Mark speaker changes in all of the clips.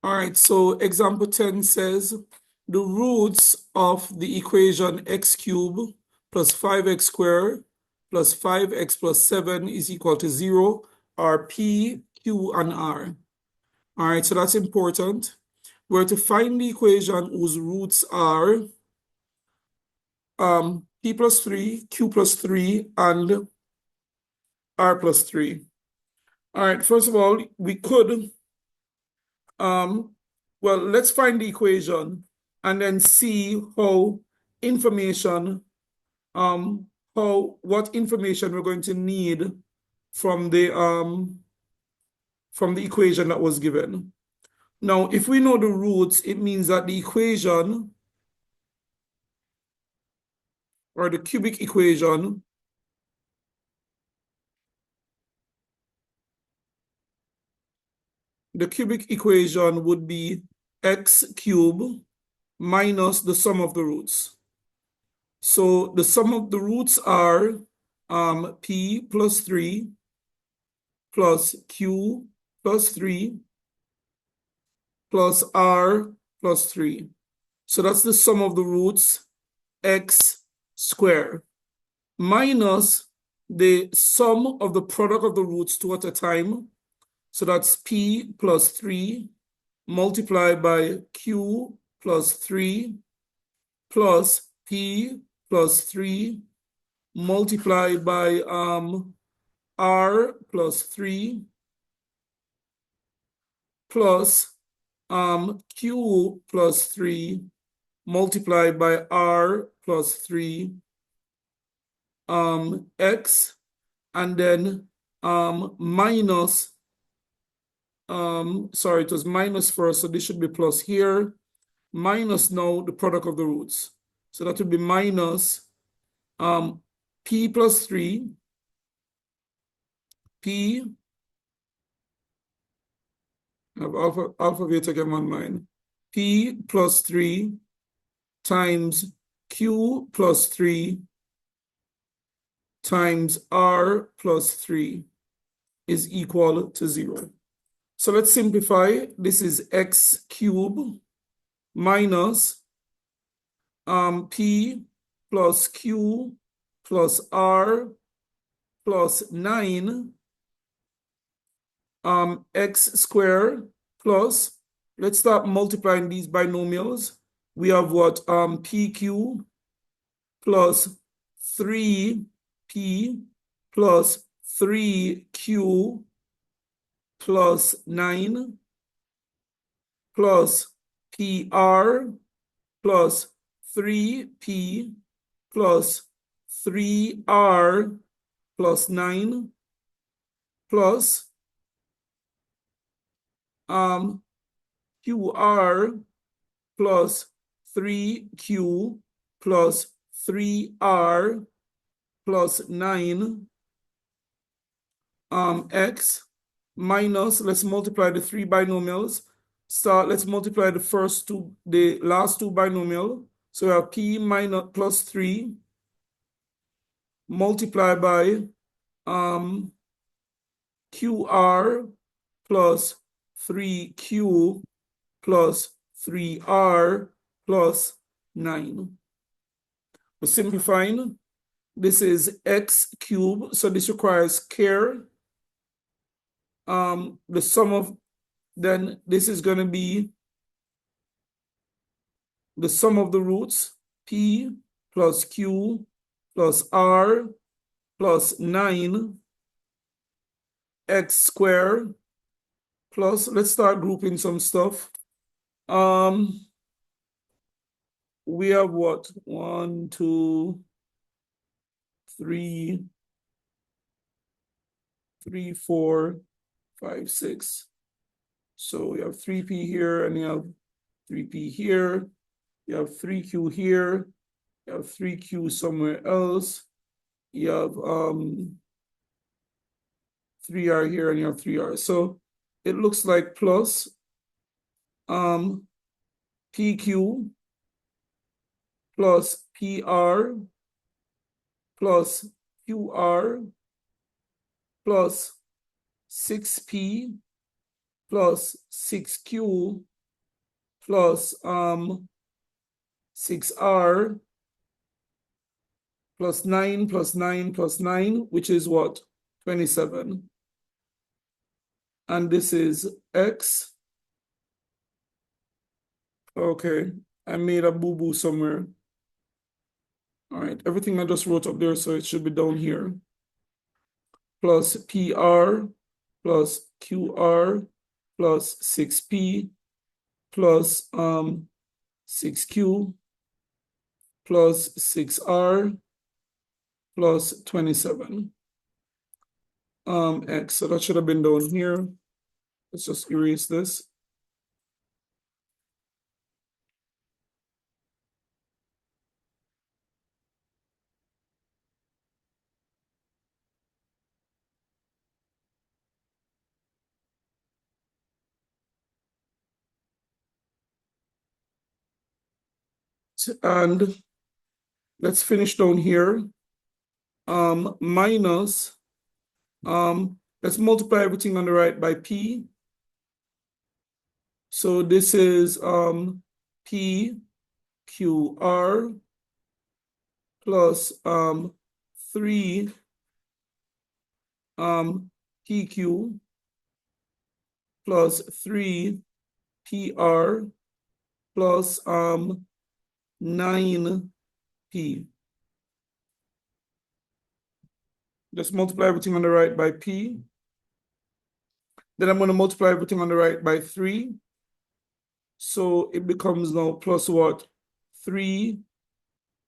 Speaker 1: All right, so example 10 says the roots of the equation x cubed plus 5x squared plus 5x plus 7 is equal to 0 are p, q, and r. All right, so that's important. We're to find the equation whose roots are p plus 3, q plus 3, and r plus 3. All right, first of all, we could well, let's find the equation and then see how information, what information we're going to need from the equation that was given. Now, if we know the roots, it means that the equation or the cubic equation would be x cubed minus the sum of the roots. So the sum of the roots are p plus 3 plus q plus 3 plus r plus 3. So that's the sum of the roots, x squared, minus the sum of the product of the roots two at a time. So that's p plus 3 multiplied by q plus 3 plus p plus 3 multiplied by r plus 3 plus q plus 3 multiplied by r plus 3 x, and then minus, sorry, it was minus first, so this should be plus here, minus now the product of the roots. So that would be minus p plus 3, p, I have alphabet again on mine, p plus 3 times q plus 3 times r plus 3 is equal to 0. So let's simplify. This is x cubed minus p plus q plus r plus 9 x squared plus, let's start multiplying these binomials. We have what? pq plus 3p plus 3q plus 9 plus pr plus 3p plus 3r plus 9 plus qr plus 3q plus 3r plus 9 x minus, let's multiply the three binomials. Let's multiply the last two binomial. So we have p minus plus 3 multiplied by qr plus 3q plus 3r plus 9. We're simplifying. This is x cubed, so this requires care. The sum of, then this is going to be the sum of the roots, p plus q plus r plus 9 x squared plus, let's start grouping some stuff. We have what? 1, 2, 3, 4, 5, 6. So we have 3p here, and you have 3p here. You have 3q here. You have 3q somewhere else. You have 3r here, and you have 3r. So it looks like plus pq plus pr plus qr plus 6p plus 6q plus 6R plus 9 plus 9 plus 9, which is what? 27. And this is X. Okay, I made a boo-boo somewhere. All right, everything I just wrote up there, so it should be down here. Plus PR plus QR plus 6P plus 6Q plus 6R plus 27. X, so that should have been down here. Let's just erase this. And let's finish down here. Minus, let's multiply everything on the right by P. So this is P QR plus 3 PQ plus 3 PR plus 9P. Just multiply everything on the right by P. Then I'm going to multiply everything on the right by 3. So it becomes now plus what? 3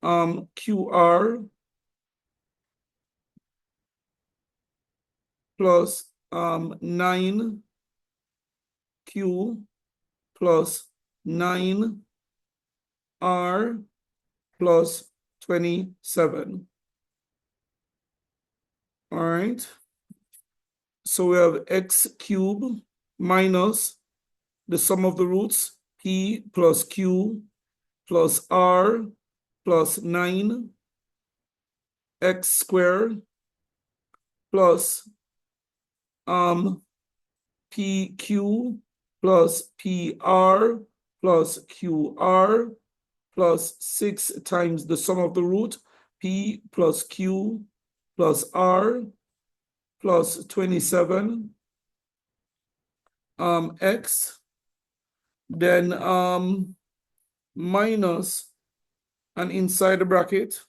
Speaker 1: QR plus 9Q plus 9R plus 27. All right. So we have X cubed minus the sum of the roots, P plus Q plus R plus 9, X squared plus PQ plus PR plus QR plus 6 times the sum of the root, P plus Q plus R plus 27, X, then minus, and inside the bracket,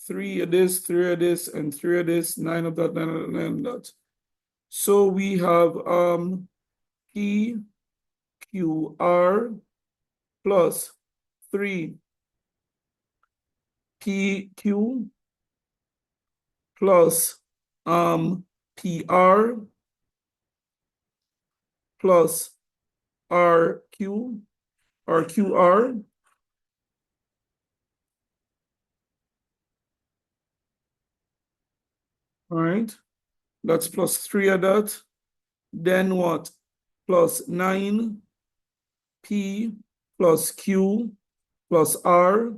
Speaker 1: 3 of this, 3 of this, and 3 of this, 9 of that, 9 of that, 9 of that. So we have P Q R plus 3 P Q plus PR plus RQ or QR. All right, that's plus 3 of that. Then what? Plus 9 P plus Q plus R.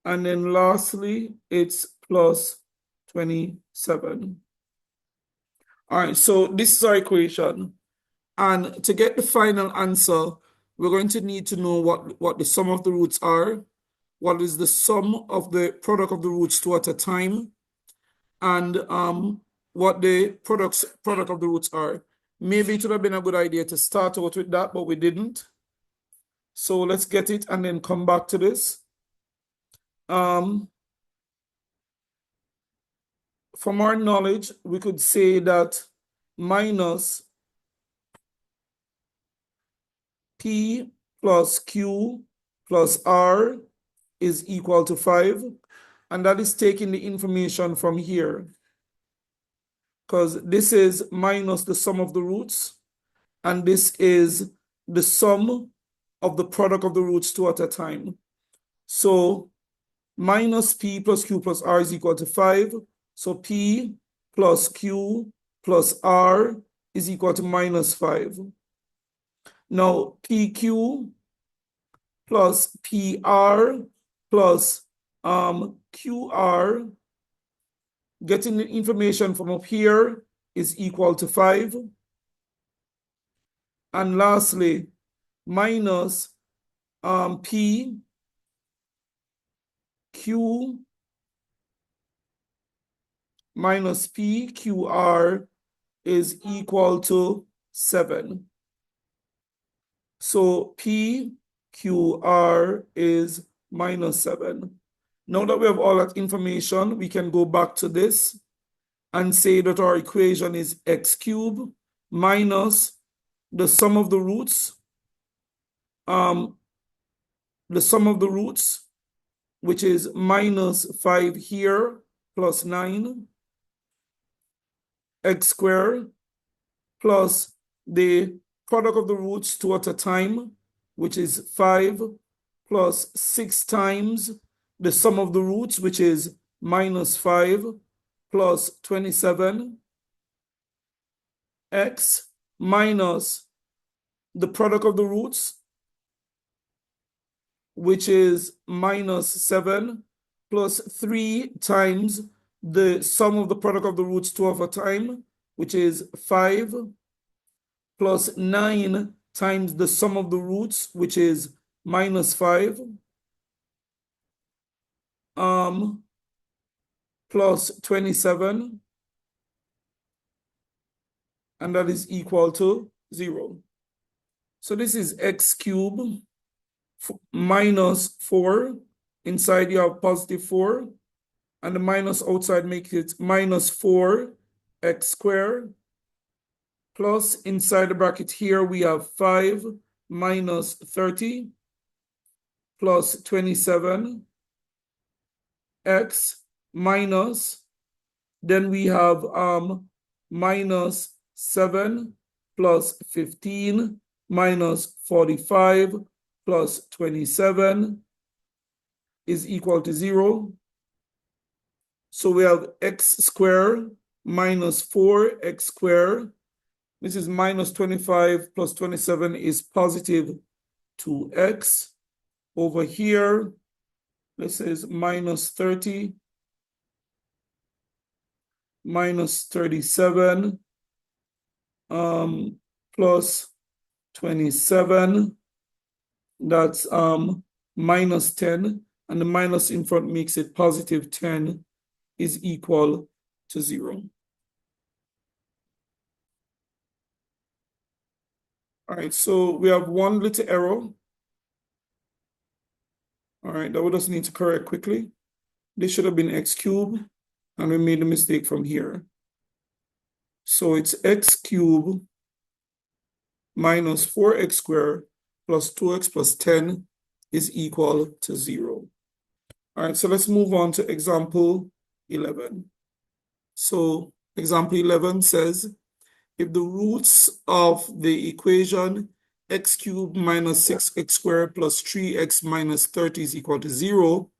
Speaker 1: And then lastly, it's plus 27. All right, so this is our equation. And to get the final answer, we're going to need to know what the sum of the roots are, what is the sum of the product of the roots two at a time, and what the product of the roots are. Maybe it would have been a good idea to start out with that, but we didn't. So let's get it and then come back to this. From our knowledge, we could say that minus P plus Q plus R is equal to 5. And that is taking the information from here, because this is minus the sum of the roots, and this is the sum of the product of the roots two at a time. So minus P plus Q plus R is equal to 5. So P plus Q plus R is equal to minus 5. Now PQ plus PR plus QR, getting the information from up here, is equal to 5. And lastly, minus P Q minus PQR is equal to 7. So PQR is minus 7. Now that we have all that information, we can go back to this and say that our equation is x cubed minus the sum of the roots, which is minus 5 here plus 9, x squared, plus the product of the roots 2 at a time, which is 5, plus 6 times the sum of the roots, which is minus 5, plus 27, x minus the product of the roots, which is minus 7, plus 3 times the sum of the product of the roots 2 at a time, which is 5, plus 9 times the sum of the roots, which is minus 5, plus 27, and that is equal to 0. So this is x cubed minus 4. Inside you have positive 4, and the minus outside makes it minus 4 x squared, plus inside the bracket here we have 5 minus 30 plus 27 x minus, then we have minus 7 plus 15 minus 45 plus 27 is equal to 0. So we have x squared minus 4x squared. This is minus 25 plus 27 is positive 2x. Over here, this is minus 30 minus 37 plus 27. That's minus 10, and the minus in front makes it positive 10 is equal to 0. All right, so we have one little error. All right, that we just need to correct quickly. This should have been x cubed, and we made a mistake from here. So it's x cubed minus 4x squared plus 2x plus 10 is equal to 0. All right, so let's move on to example 11. So example 11 says, if the roots of the equation x cubed minus 6x squared plus 3x minus 30 is equal to 0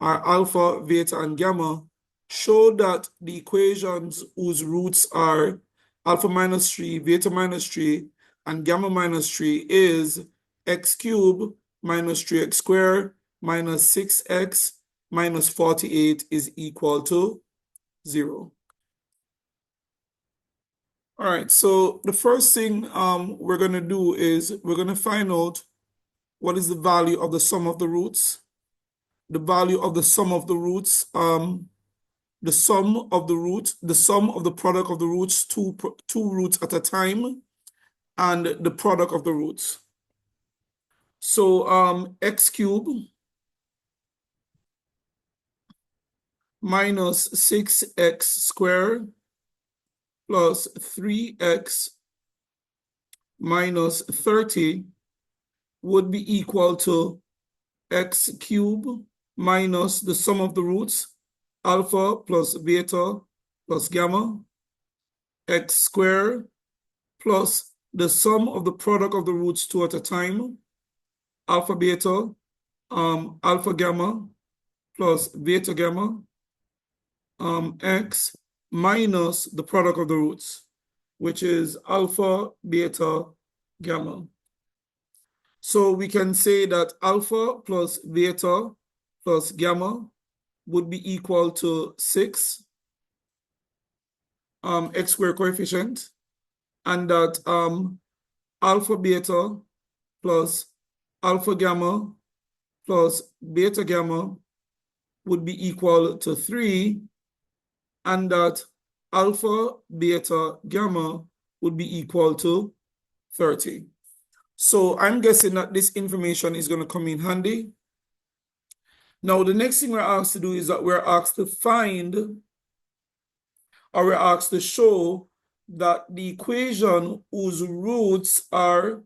Speaker 1: are alpha, beta, and gamma, show that the equations whose roots are alpha minus 3, beta minus 3, and gamma minus 3 is x cubed minus 3x squared minus 6x minus 48 is equal to 0. All right, so the first thing we're going to do is we're going to find out what is the value of the sum of the roots. The value of the sum of the roots, the sum of the product of the roots, two roots at a time, and the product of the roots. So x cubed minus 6x squared plus 3x minus 30 would be equal to x cubed minus the sum of the roots, alpha plus beta plus gamma, x squared plus the sum of the product of the roots 2 at a time, alpha beta, alpha gamma plus beta gamma, x minus the product of the roots, which is alpha, beta, gamma. So we can say that alpha plus beta plus gamma would be equal to 6, x squared coefficient, and that alpha, beta plus alpha gamma plus beta gamma would be equal to 3, and that alpha, beta, gamma would be equal to 30. So I'm guessing that this information is going to come in handy. Now, the next thing we're asked to do is that we're asked to find, or we're asked to show that the equation whose roots are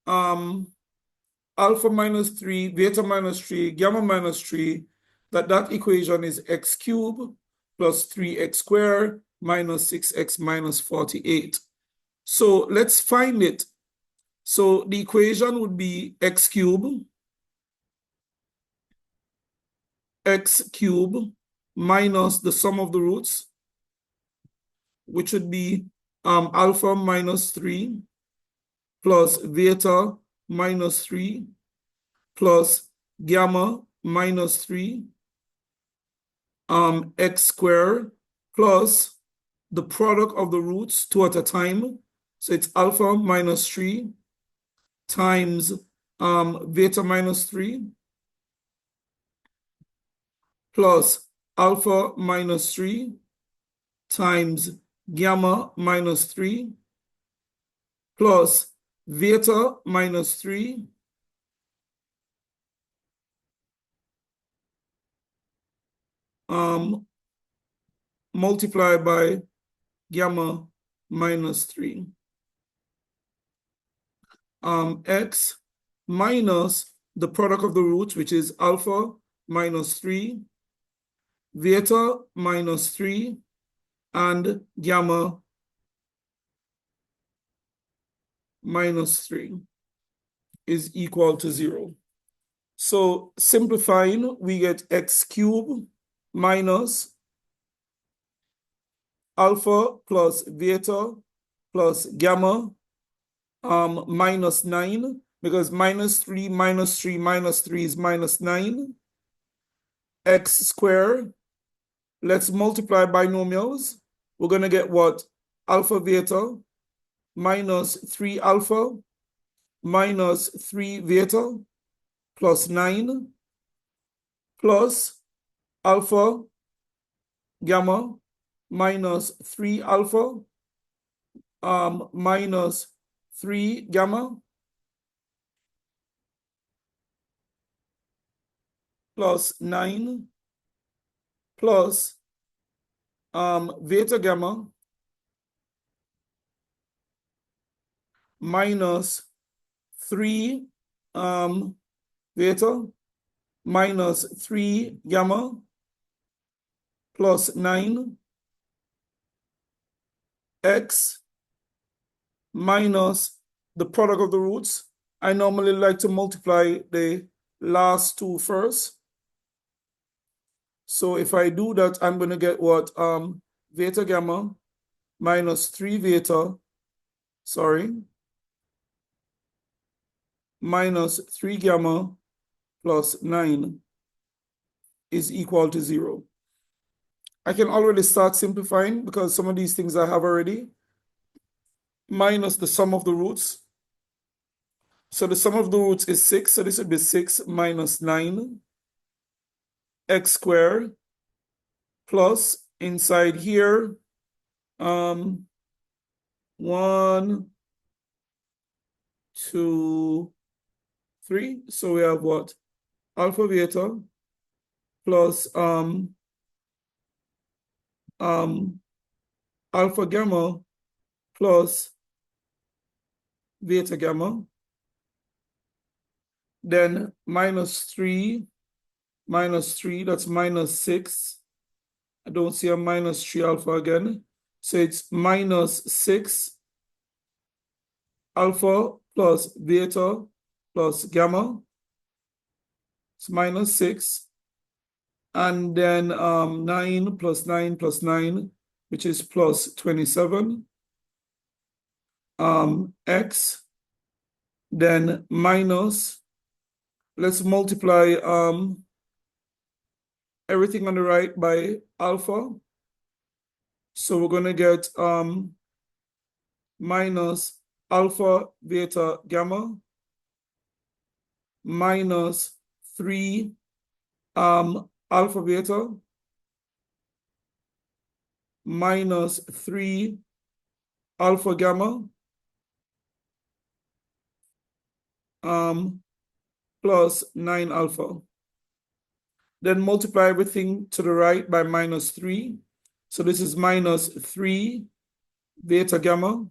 Speaker 1: alpha minus 3, beta minus 3, gamma minus 3, that equation is x cubed plus 3x squared minus 6x minus 48. So let's find it. So the equation would be x cubed minus the sum of the roots, which would be alpha minus 3 plus beta minus 3 plus gamma minus 3 x squared plus the product of the roots 2 at a time. So it's alpha minus 3 times beta minus 3 plus alpha minus 3 times gamma minus 3 plus beta minus 3 multiplied by gamma minus 3. X minus the product of the roots, which is alpha minus 3, beta minus 3, and gamma minus 3 is equal to 0. So simplifying, we get x cubed minus alpha plus beta plus gamma minus 9, because minus 3 minus 3 minus 3 is minus 9, x squared. Let's multiply binomials. We're going to get what? Alpha beta minus 3 alpha minus 3 beta plus 9 plus alpha gamma minus 3 alpha minus 3 gamma plus 9 plus beta gamma minus 3 beta minus 3 gamma plus 9 x minus the product of the roots. I normally like to multiply the last two first. So if I do that, I'm going to get what? Beta gamma minus 3 beta, minus 3 gamma plus 9 is equal to 0. I can already start simplifying because some of these things I have already. Minus the sum of the roots. So the sum of the roots is 6. So this would be 6 minus 9 x squared plus inside here 1, 2, 3. So we have what? Alpha beta plus alpha gamma plus beta gamma. Then minus 3, that's minus 6. I don't see a minus 3 alpha again. So it's minus 6 alpha plus beta plus gamma. It's minus 6. And then 9 plus 9 plus 9, which is plus 27. X. Then minus, let's multiply everything on the right by alpha. So we're going to get minus alpha beta gamma minus 3 alpha beta minus 3 alpha gamma plus 9 alpha. Then multiply everything to the right by minus 3. So this is minus 3 beta gamma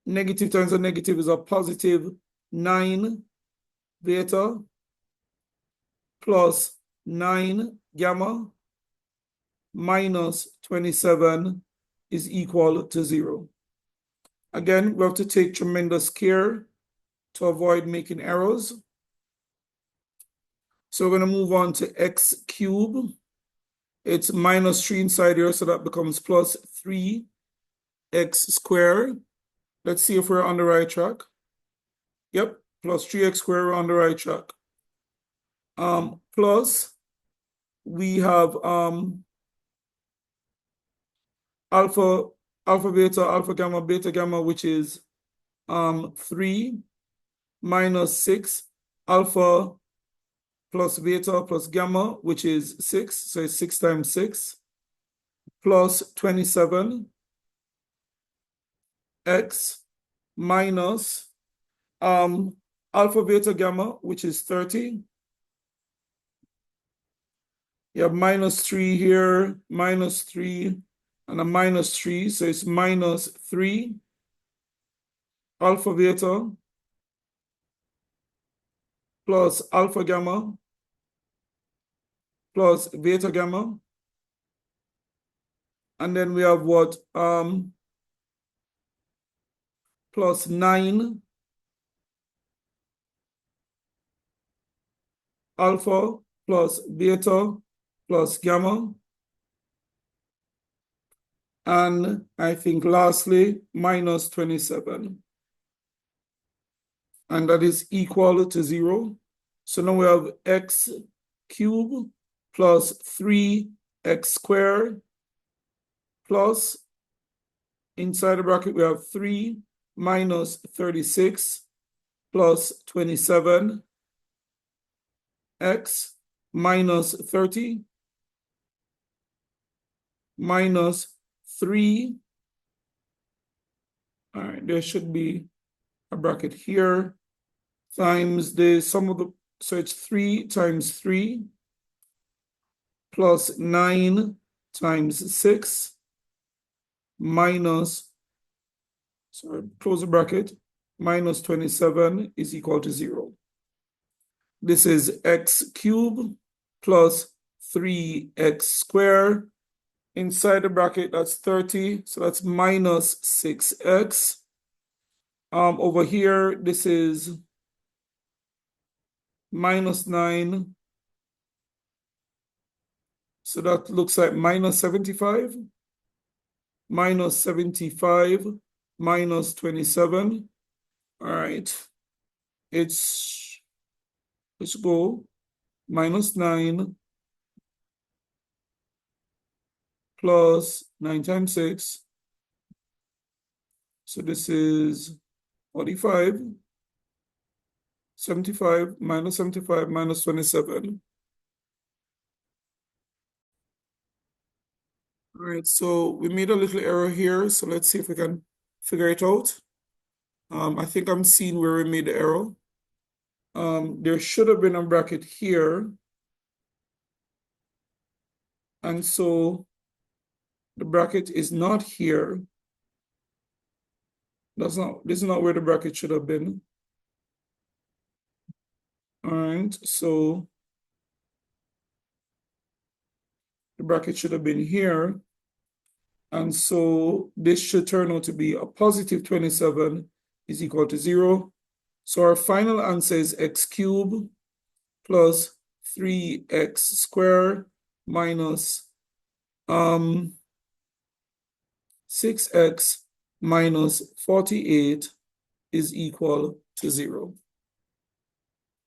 Speaker 1: negative times a negative is a positive 9 beta plus 9 gamma minus 27 is equal to 0. Again, we have to take tremendous care to avoid making errors. So we're going to move on to x cubed. It's minus 3 inside here, so that becomes plus 3x squared. Let's see if we're on the right track. Yep, plus 3x squared, we're on the right track. Plus, we have alpha beta gamma, which is 3 minus 6, alpha plus beta plus gamma, which is 6, so it's 6 times 6, plus 27 x minus alpha beta gamma, which is 30. You have minus 3 here, minus 3, and a minus 3, so it's minus 3 alpha beta plus alpha gamma plus beta gamma. And then we have what? Plus 9 alpha plus beta plus gamma. And I think lastly, minus 27. And that is equal to 0. So now we have x cubed plus 3x squared plus, inside the bracket, we have 3 minus 36 plus 27 x minus 30 minus 3. All right, there should be a bracket here times the sum of the, so it's 3 times 3 plus 9 times 6 minus, sorry, close the bracket, minus 27 is equal to 0. This is x cubed plus 3x squared. Inside the bracket, that's 30, so that's minus 6x. Over here, this is minus 9. So that looks like minus 75. Minus 75 minus 27. All right. Let's go minus 9 plus 9 times 6. So this is 45. 75 minus 75 minus 27. All right, so we made a little error here. So let's see if we can figure it out. I think I'm seeing where we made the error. There should have been a bracket here. And so the bracket is not here. This is not where the bracket should have been. All right, so the bracket should have been here. And so this should turn out to be a positive 27 is equal to 0. So our final answer is x cubed plus 3x squared minus 6x minus 48 is equal to 0.